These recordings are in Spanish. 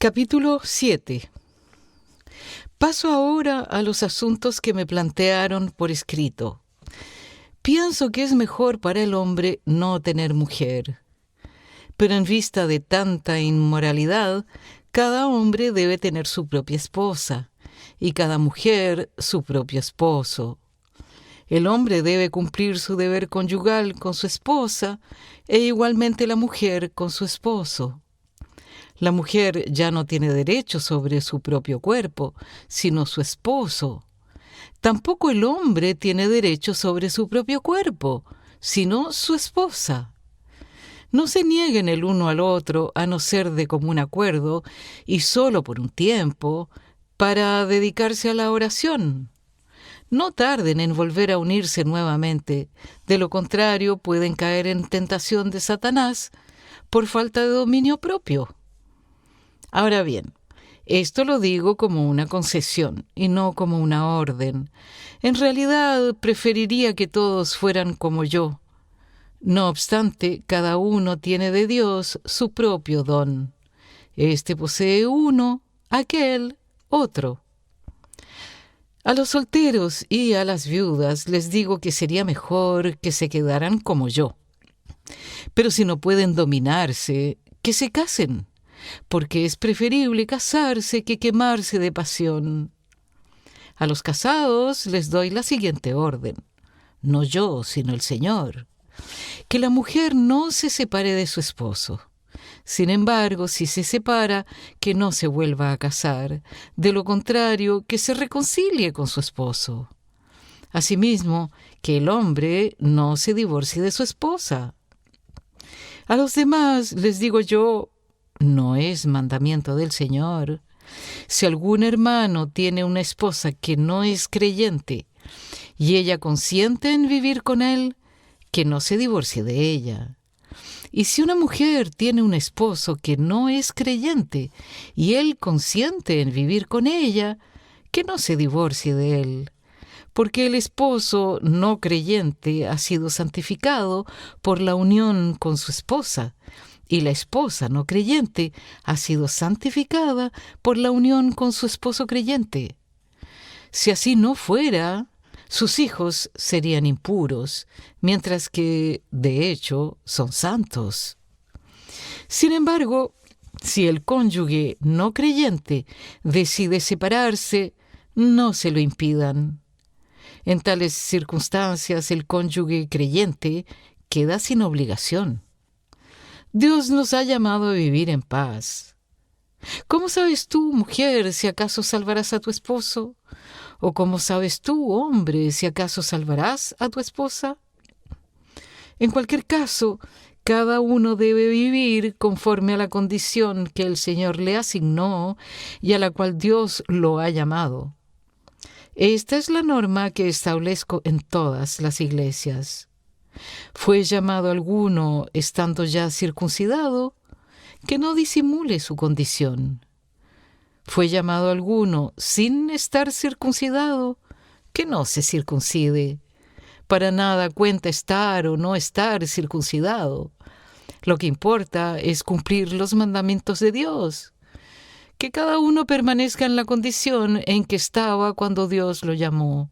Capítulo 7. Paso ahora a los asuntos que me plantearon por escrito. Pienso que es mejor para el hombre no tener mujer. Pero en vista de tanta inmoralidad, cada hombre debe tener su propia esposa, y cada mujer su propio esposo. El hombre debe cumplir su deber conyugal con su esposa, e igualmente la mujer con su esposo. La mujer ya no tiene derecho sobre su propio cuerpo, sino su esposo. Tampoco el hombre tiene derecho sobre su propio cuerpo, sino su esposa. No se nieguen el uno al otro, a no ser de común acuerdo, y solo por un tiempo, para dedicarse a la oración. No tarden en volver a unirse nuevamente, de lo contrario pueden caer en tentación de Satanás por falta de dominio propio. Ahora bien, esto lo digo como una concesión y no como una orden. En realidad, preferiría que todos fueran como yo. No obstante, cada uno tiene de Dios su propio don. Este posee uno, aquel otro. A los solteros y a las viudas les digo que sería mejor que se quedaran como yo. Pero si no pueden dominarse, que se casen, porque es preferible casarse que quemarse de pasión. A los casados les doy la siguiente orden, no yo, sino el Señor, que la mujer no se separe de su esposo. Sin embargo, si se separa, que no se vuelva a casar, de lo contrario, que se reconcilie con su esposo. Asimismo, que el hombre no se divorcie de su esposa. A los demás les digo yo, no es mandamiento del Señor. Si algún hermano tiene una esposa que no es creyente y ella consiente en vivir con él, que no se divorcie de ella. Y si una mujer tiene un esposo que no es creyente y él consiente en vivir con ella, que no se divorcie de él. Porque el esposo no creyente ha sido santificado por la unión con su esposa, y la esposa no creyente ha sido santificada por la unión con su esposo creyente. Si así no fuera, sus hijos serían impuros, mientras que, de hecho, son santos. Sin embargo, si el cónyuge no creyente decide separarse, no se lo impidan. En tales circunstancias, el cónyuge creyente queda sin obligación. Dios nos ha llamado a vivir en paz. ¿Cómo sabes tú, mujer, si acaso salvarás a tu esposo? ¿O cómo sabes tú, hombre, si acaso salvarás a tu esposa? En cualquier caso, cada uno debe vivir conforme a la condición que el Señor le asignó y a la cual Dios lo ha llamado. Esta es la norma que establezco en todas las iglesias. ¿Fue llamado alguno estando ya circuncidado? Que no disimule su condición. ¿Fue llamado alguno sin estar circuncidado? Que no se circuncide. Para nada cuenta estar o no estar circuncidado. Lo que importa es cumplir los mandamientos de Dios. Que cada uno permanezca en la condición en que estaba cuando Dios lo llamó.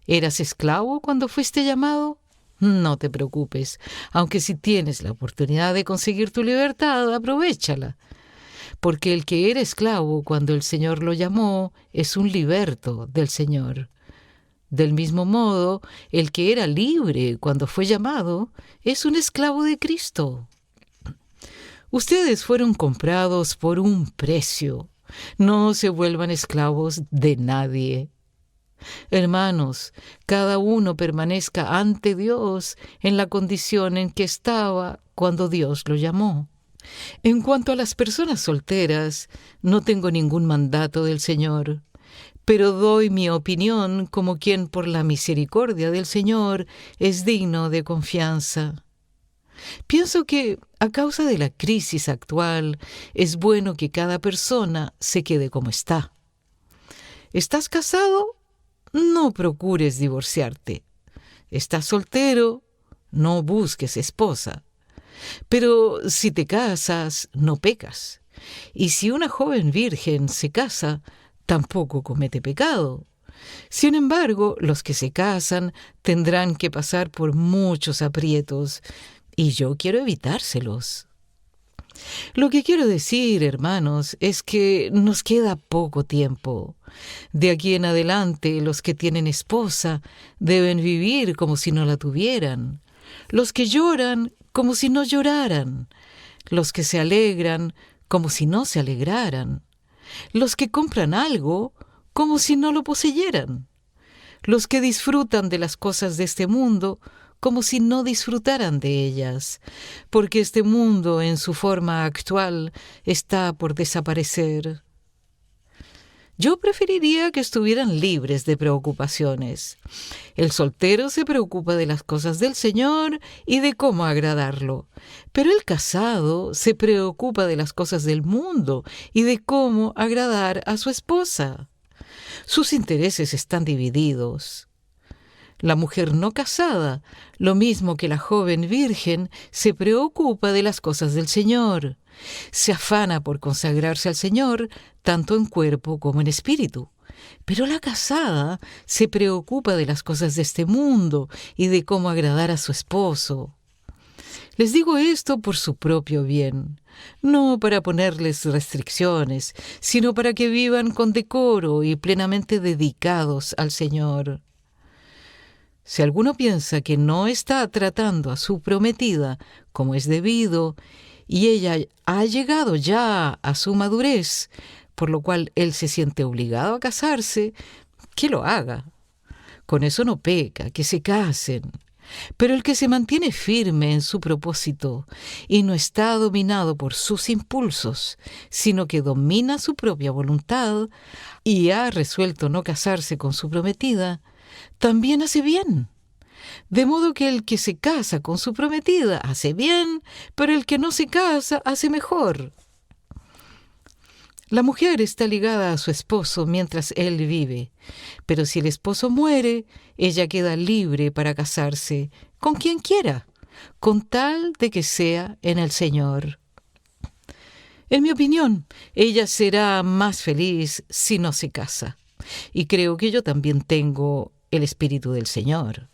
¿Eras esclavo cuando fuiste llamado? No te preocupes, aunque si tienes la oportunidad de conseguir tu libertad, aprovéchala. Porque el que era esclavo cuando el Señor lo llamó es un liberto del Señor. Del mismo modo, el que era libre cuando fue llamado es un esclavo de Cristo. Ustedes fueron comprados por un precio. No se vuelvan esclavos de nadie. Hermanos, cada uno permanezca ante Dios en la condición en que estaba cuando Dios lo llamó. En cuanto a las personas solteras, no tengo ningún mandato del Señor, pero doy mi opinión como quien por la misericordia del Señor es digno de confianza. Pienso que, a causa de la crisis actual, es bueno que cada persona se quede como está. ¿Estás casado? No procures divorciarte. ¿Estás soltero? No busques esposa. Pero si te casas, no pecas. Y si una joven virgen se casa, tampoco comete pecado. Sin embargo, los que se casan tendrán que pasar por muchos aprietos, y yo quiero evitárselos. Lo que quiero decir, hermanos, es que nos queda poco tiempo. De aquí en adelante, los que tienen esposa deben vivir como si no la tuvieran. Los que lloran, como si no lloraran. Los que se alegran, como si no se alegraran. Los que compran algo, como si no lo poseyeran. Los que disfrutan de las cosas de este mundo, como si no disfrutaran de ellas, porque este mundo en su forma actual está por desaparecer. Yo preferiría que estuvieran libres de preocupaciones. El soltero se preocupa de las cosas del Señor y de cómo agradarlo, pero el casado se preocupa de las cosas del mundo y de cómo agradar a su esposa. Sus intereses están divididos. La mujer no casada, lo mismo que la joven virgen, se preocupa de las cosas del Señor. Se afana por consagrarse al Señor, tanto en cuerpo como en espíritu. Pero la casada se preocupa de las cosas de este mundo y de cómo agradar a su esposo. Les digo esto por su propio bien, no para ponerles restricciones, sino para que vivan con decoro y plenamente dedicados al Señor. Si alguno piensa que no está tratando a su prometida como es debido, y ella ha llegado ya a su madurez, por lo cual él se siente obligado a casarse, que lo haga. Con eso no peca, que se casen. Pero el que se mantiene firme en su propósito y no está dominado por sus impulsos, sino que domina su propia voluntad y ha resuelto no casarse con su prometida, también hace bien. De modo que el que se casa con su prometida hace bien, pero el que no se casa hace mejor. La mujer está ligada a su esposo mientras él vive, pero si el esposo muere, ella queda libre para casarse con quien quiera, con tal de que sea en el Señor. En mi opinión, ella será más feliz si no se casa, y creo que yo también tengo el Espíritu del Señor.